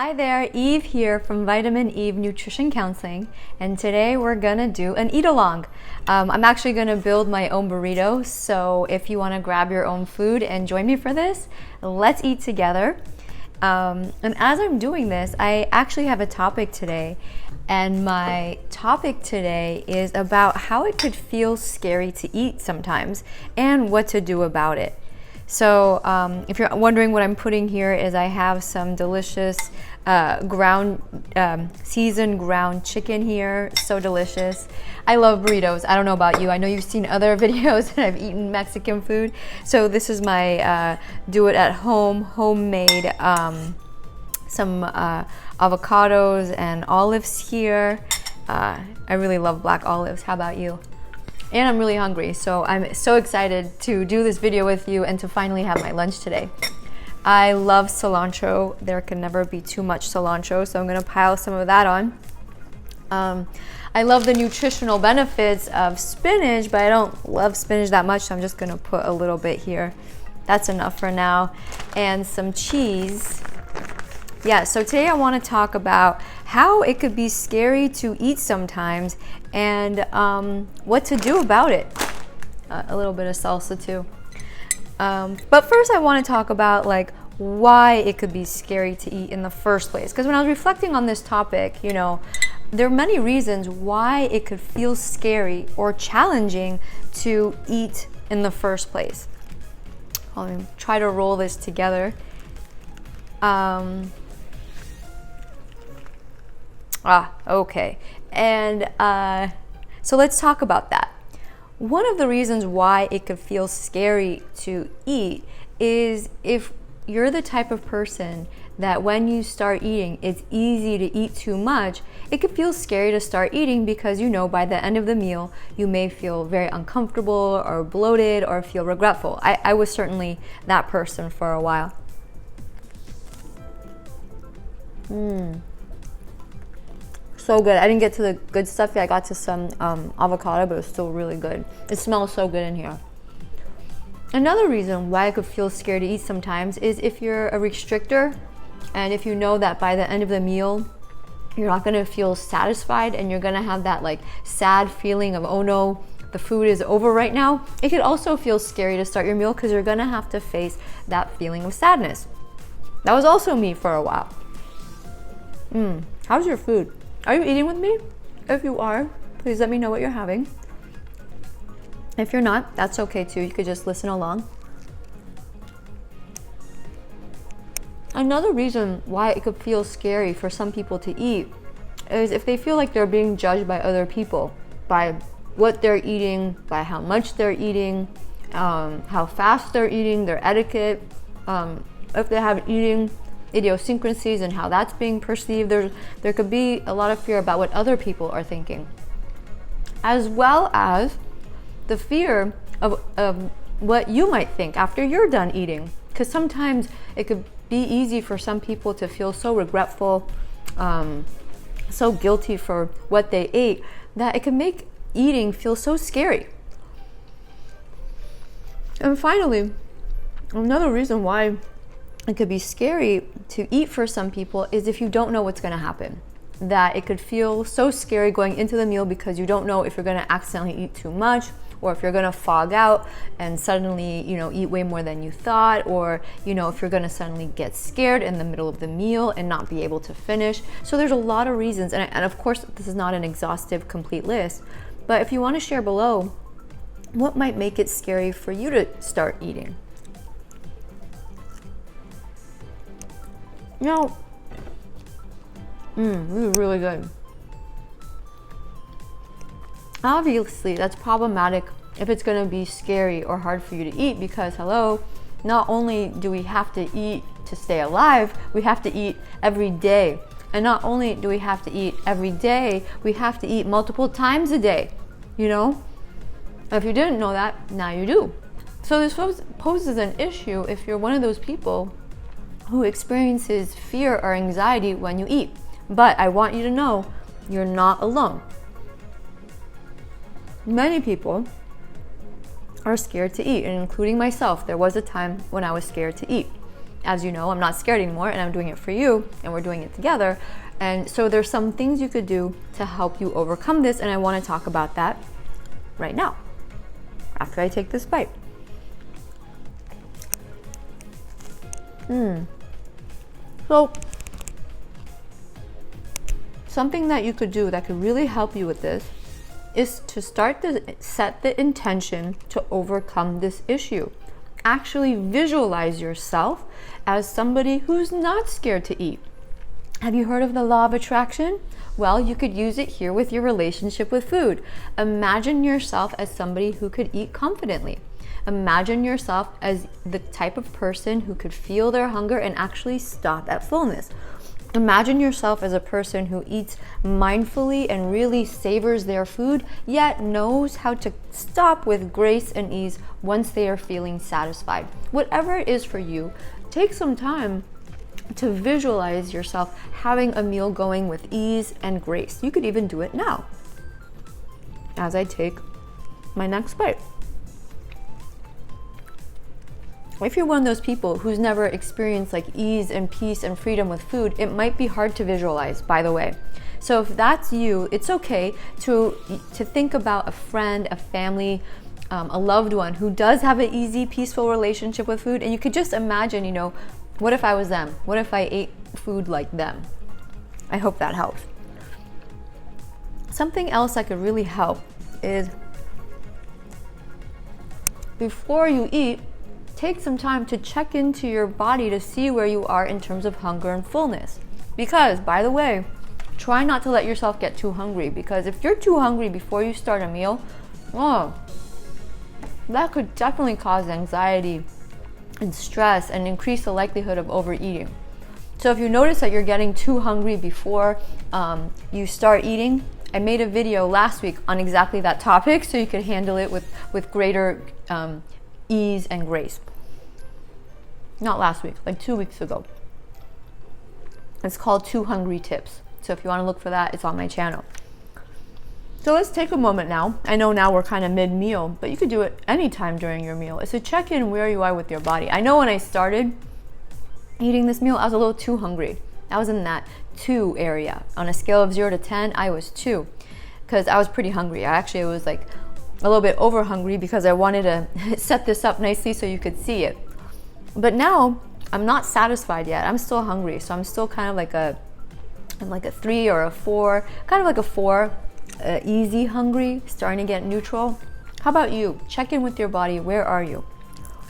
Hi there, Eve here from Vitamin Eve Nutrition Counseling, and today we're gonna do an eat-along. I'm actually gonna build my own burrito, so if you wanna grab your own food and join me for this, let's eat together. And as I'm doing this, I actually have a topic today, and my topic today is about how it could feel scary to eat sometimes and what to do about it. So if you're wondering what I'm putting here is I have some delicious seasoned ground chicken here. So delicious. I love burritos. I don't know about you. I know you've seen other videos and I've eaten Mexican food. So this is my do it at home, homemade, some avocados and olives here. I really love black olives. How about you? And I'm really hungry, so I'm so excited to do this video with you and to finally have my lunch today. I love cilantro. There can never be too much cilantro, so I'm gonna pile some of that on. I love the nutritional benefits of spinach, but I don't love spinach that much, so I'm just gonna put a little bit here. That's enough for now. And some cheese. Yeah, so today I want to talk about how it could be scary to eat sometimes and what to do about it. A little bit of salsa too. But first I want to talk about like why it could be scary to eat in the first place. Because when I was reflecting on this topic, you know, there are many reasons why it could feel scary or challenging to eat in the first place. I'll try to roll this together. Okay. And so let's talk about that. One of the reasons why it could feel scary to eat is if you're the type of person that when you start eating, it's easy to eat too much, it could feel scary to start eating because you know by the end of the meal, you may feel very uncomfortable or bloated or feel regretful. I was certainly that person for a while. So good. I didn't get to the good stuff yet. I got to some avocado, but it was still really good. It smells so good in here. Another reason why I could feel scared to eat sometimes is if you're a restrictor and if you know that by the end of the meal, you're not gonna feel satisfied and you're gonna have that like sad feeling of, oh no, the food is over right now. It could also feel scary to start your meal because you're gonna have to face that feeling of sadness. That was also me for a while. How's your food? Are you eating with me? If you are, please let me know what you're having. If you're not, that's okay too. You could just listen along. Another reason why it could feel scary for some people to eat is if they feel like they're being judged by other people, by what they're eating, by how much they're eating, how fast they're eating, their etiquette, if they have eating idiosyncrasies and how that's being perceived. There could be a lot of fear about what other people are thinking, as well as the fear of what you might think after you're done eating, because sometimes it could be easy for some people to feel so regretful, so guilty for what they ate, that it can make eating feel so scary. And finally, another reason why it could be scary to eat for some people is if you don't know what's going to happen. That it could feel so scary going into the meal because you don't know if you're going to accidentally eat too much, or if you're going to fog out and suddenly, you know, eat way more than you thought, or, you know, if you're going to suddenly get scared in the middle of the meal and not be able to finish. So there's a lot of reasons, and of course this is not an exhaustive complete list, but if you want to share below what might make it scary for you to start eating. You know, this is really good. Obviously, that's problematic if it's going to be scary or hard for you to eat because, hello, not only do we have to eat to stay alive, we have to eat every day. And not only do we have to eat every day, we have to eat multiple times a day, you know? If you didn't know that, now you do. So this poses an issue if you're one of those people who experiences fear or anxiety when you eat. But I want you to know, you're not alone. Many people are scared to eat, and including myself. There was a time when I was scared to eat. as you know, I'm not scared anymore, and I'm doing it for you, and we're doing it together. And so there's some things you could do to help you overcome this, and I want to talk about that right now, after I take this bite. So something that you could do that could really help you with this is to set the intention to overcome this issue. Actually visualize yourself as somebody who's not scared to eat. Have you heard of the law of attraction? Well, you could use it here with your relationship with food. Imagine yourself as somebody who could eat confidently. Imagine yourself as the type of person who could feel their hunger and actually stop at fullness. Imagine yourself as a person who eats mindfully and really savors their food, yet knows how to stop with grace and ease once they are feeling satisfied. Whatever it is for you, take some time to visualize yourself having a meal going with ease and grace. You could even do it now as I take my next bite. If you're one of those people who's never experienced like ease and peace and freedom with food, it might be hard to visualize, by the way. So if that's you, it's okay to think about a friend, a family, a loved one who does have an easy, peaceful relationship with food. And you could just imagine, what if I was them? What if I ate food like them? I hope that helps. Something else that could really help is before you eat, take some time to check into your body to see where you are in terms of hunger and fullness. Because, by the way, try not to let yourself get too hungry, because if you're too hungry before you start a meal, that could definitely cause anxiety and stress and increase the likelihood of overeating. So if you notice that you're getting too hungry before you start eating, I made a video last week on exactly that topic, so you could handle it with greater ease and grace. Not last week, like 2 weeks ago. It's called 2 Hungry Tips. So if you want to look for that, it's on my channel. So let's take a moment now. I know now we're kind of mid-meal, but you could do it anytime during your meal. It's to check in where you are with your body. I know when I started eating this meal, I was a little too hungry. I was in that 2 area. On a scale of 0 to 10, I was 2, because I was pretty hungry. I was like a little bit over hungry because I wanted to set this up nicely so you could see it. But now I'm not satisfied yet. I'm still hungry, so I'm still kind of like I'm like a 3 or a 4, kind of like a 4, easy hungry, starting to get neutral. How about you? Check in with your body. Where are you?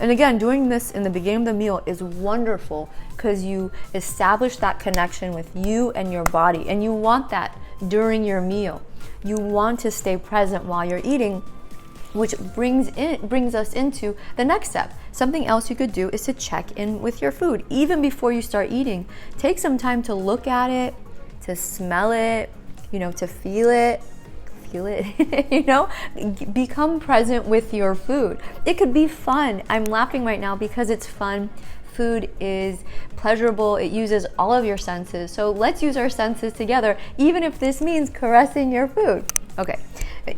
And again, doing this in the beginning of the meal is wonderful because you establish that connection with you and your body, and you want that during your meal. You want to stay present while you're eating, which brings us into the next step. Something else you could do is to check in with your food. Even before you start eating, take some time to look at it, to smell it, to feel it, become present with your food. It could be fun. I'm laughing right now because it's fun. Food is pleasurable. It uses all of your senses. So let's use our senses together, even if this means caressing your food. Okay,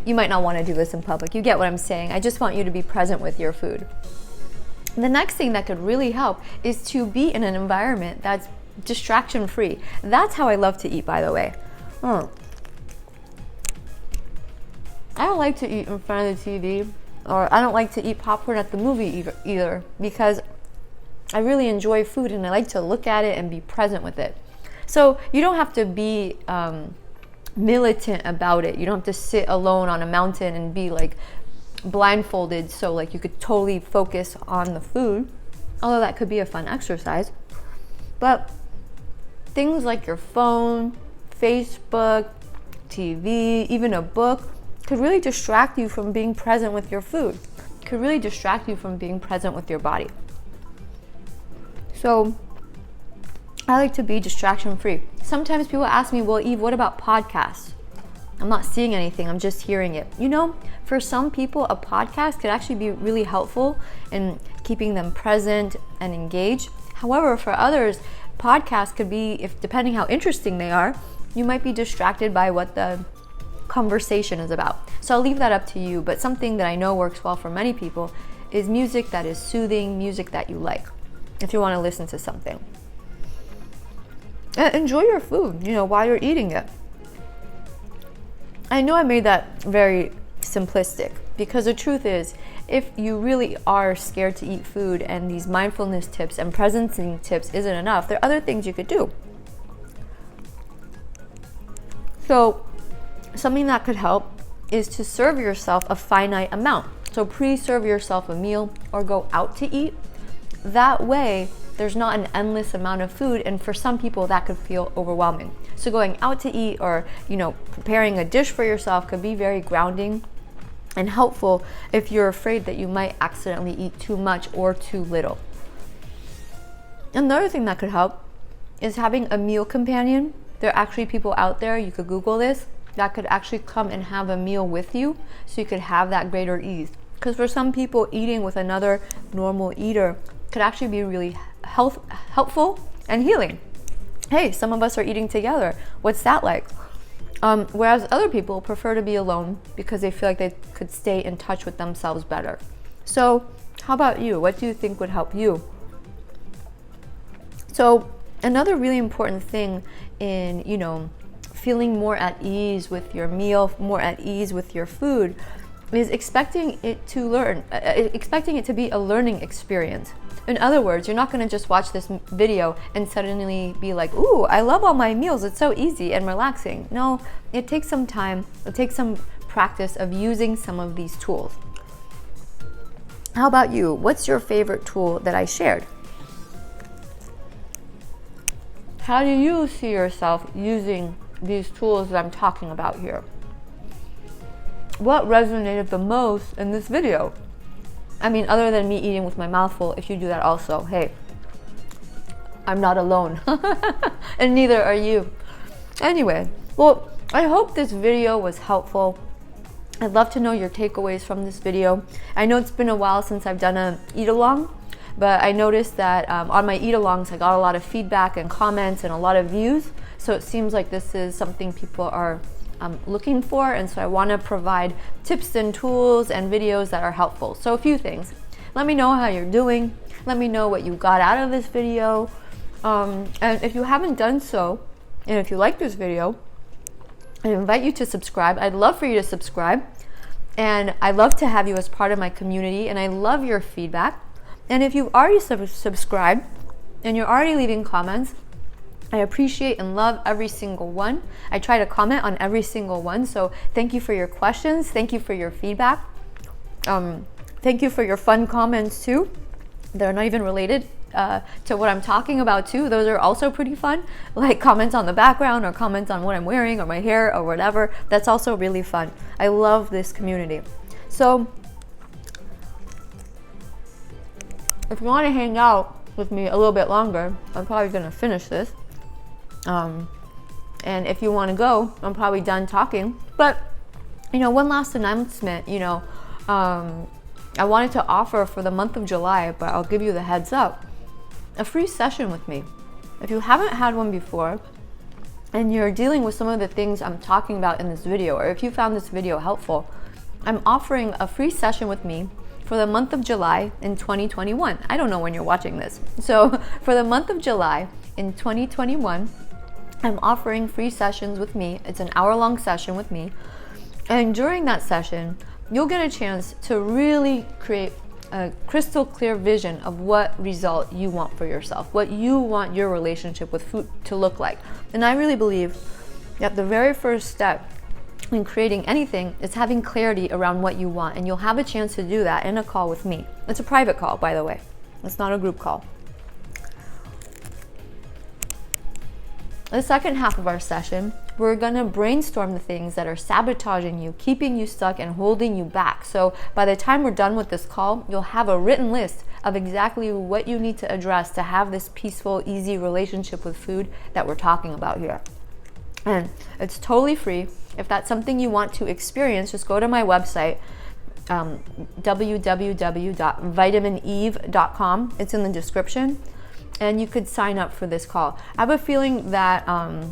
you might not want to do this in public. You get what I'm saying. I just want you to be present with your food. The next thing that could really help is to be in an environment that's distraction free. That's how I love to eat, by the way. I don't like to eat in front of the TV, or I don't like to eat popcorn at the movie either, because I really enjoy food and I like to look at it and be present with it. So you don't have to be militant about it. You don't have to sit alone on a mountain and be like blindfolded, so like you could totally focus on the food, although that could be a fun exercise. But things like your phone, Facebook, TV, even a book could really distract you from being present with your food. Could really distract you from being present with your body. So I like to be distraction free. Sometimes people ask me, well, Eve, what about podcasts? I'm not seeing anything, I'm just hearing it. For some people, a podcast could actually be really helpful in keeping them present and engaged. However, for others, podcasts could be, depending how interesting they are, you might be distracted by what the conversation is about. So I'll leave that up to you, but something that I know works well for many people is music that is soothing, music that you like. if you want to listen to something. And enjoy your food, while you're eating it. I know I made that very simplistic, because the truth is, if you really are scared to eat food and these mindfulness tips and presencing tips isn't enough, there are other things you could do. So something that could help is to serve yourself a finite amount. So pre-serve yourself a meal or go out to eat. That way, there's not an endless amount of food, and for some people that could feel overwhelming. So going out to eat or, preparing a dish for yourself could be very grounding and helpful if you're afraid that you might accidentally eat too much or too little. Another thing that could help is having a meal companion. There are actually people out there, you could Google this, that could actually come and have a meal with you, so you could have that greater ease. Because for some people, eating with another normal eater could actually be really helpful and healing. Hey, some of us are eating together. What's that like? Whereas other people prefer to be alone because they feel like they could stay in touch with themselves better. So how about you? What do you think would help you? So another really important thing in, feeling more at ease with your meal, more at ease with your food, is expecting it to be a learning experience. In other words, you're not going to just watch this video and suddenly be like, ooh, I love all my meals, it's so easy and relaxing. No, it takes some time, it takes some practice of using some of these tools. How about you? What's your favorite tool that I shared? How do you see yourself using these tools that I'm talking about here? What resonated the most in this video? I mean, other than me eating with my mouth full, if you do that also, hey, I'm not alone. And neither are you. Anyway, well, I hope this video was helpful. I'd love to know your takeaways from this video. I know it's been a while since I've done a eat-along, but I noticed that on my eat-alongs, I got a lot of feedback and comments and a lot of views. So it seems like this is something people are looking for, and so I want to provide tips and tools and videos that are helpful. So a few things. Let me know how you're doing. Let me know what you got out of this video. And if you haven't done so, and if you like this video, I invite you to subscribe. I'd love for you to subscribe, and I love to have you as part of my community, and I love your feedback. And if you've already subscribed and you're already leaving comments, I appreciate and love every single one. I try to comment on every single one. So thank you for your questions. Thank you for your feedback. Thank you for your fun comments too. They're not even related to what I'm talking about too. Those are also pretty fun. Like comments on the background or comments on what I'm wearing or my hair or whatever. That's also really fun. I love this community. So if you want to hang out with me a little bit longer, I'm probably going to finish this. And if you want to go, I'm probably done talking. But, one last announcement, I wanted to offer for the month of July, but I'll give you the heads up, a free session with me. If you haven't had one before, and you're dealing with some of the things I'm talking about in this video, or if you found this video helpful, I'm offering a free session with me for the month of July in 2021. I don't know when you're watching this. So for the month of July in 2021, I'm offering free sessions with me. It's an hour-long session with me. And during that session, you'll get a chance to really create a crystal clear vision of what result you want for yourself, what you want your relationship with food to look like. And I really believe that the very first step in creating anything is having clarity around what you want. And you'll have a chance to do that in a call with me. It's a private call, by the way. It's not a group call. The second half of our session, we're going to brainstorm the things that are sabotaging you, keeping you stuck, and holding you back. So by the time we're done with this call, you'll have a written list of exactly what you need to address to have this peaceful, easy relationship with food that we're talking about here. And it's totally free. If that's something you want to experience, just go to my website, www.vitamineve.com. It's in the description. And you could sign up for this call. I have a feeling that I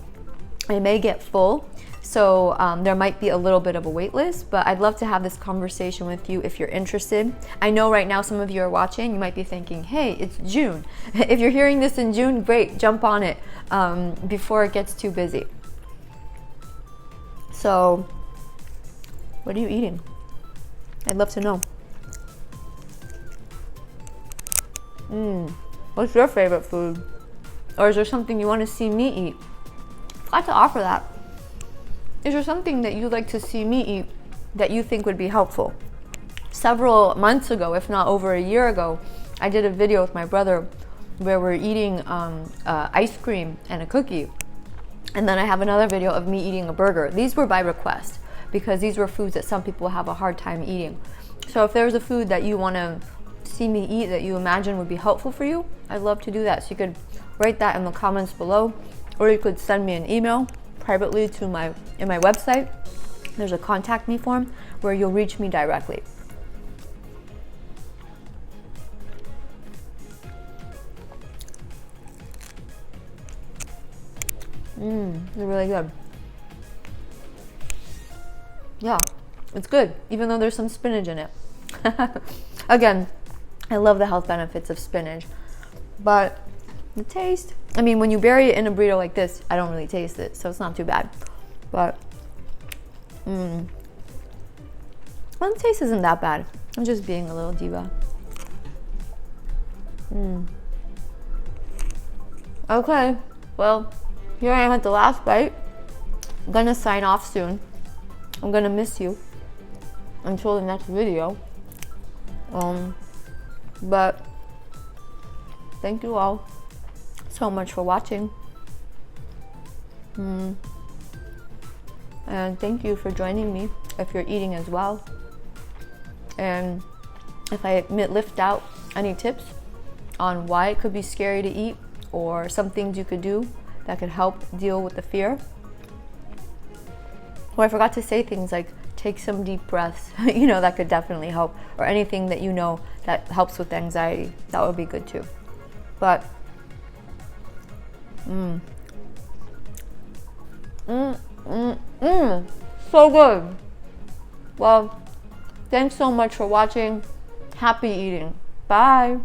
may get full, So there might be a little bit of a wait list, but I'd love to have this conversation with you if you're interested. I know right now some of you are watching, you might be thinking, hey, it's June. If you're hearing this in June, great, jump on it before it gets too busy. So, what are you eating? I'd love to know. What's your favorite food? Or is there something you want to see me eat? I have to offer that. Is there something that you'd like to see me eat that you think would be helpful? Several months ago, if not over a year ago, I did a video with my brother where we're eating ice cream and a cookie. And then I have another video of me eating a burger. These were by request because these were foods that some people have a hard time eating. So if there's a food that you want to see me eat that you imagine would be helpful for you, I'd love to do that. So you could write that in the comments below, or you could send me an email privately to in my website. There's a contact me form where you'll reach me directly. They're really good. Yeah, it's good, even though there's some spinach in it. Again, I love the health benefits of spinach, but the taste, I mean, when you bury it in a burrito like this, I don't really taste it, so it's not too bad. But, well, the taste isn't that bad. I'm just being a little diva. Okay, well, here I am at the last bite. I'm gonna sign off soon. I'm gonna miss you until the next video. But thank you all so much for watching. And thank you for joining me if you're eating as well. And if I lift out any tips on why it could be scary to eat or some things you could do that could help deal with the fear. Well, I forgot to say things like take some deep breaths, that could definitely help, or anything that that helps with anxiety, that would be good too. But, so good. Well, thanks so much for watching. Happy eating. Bye.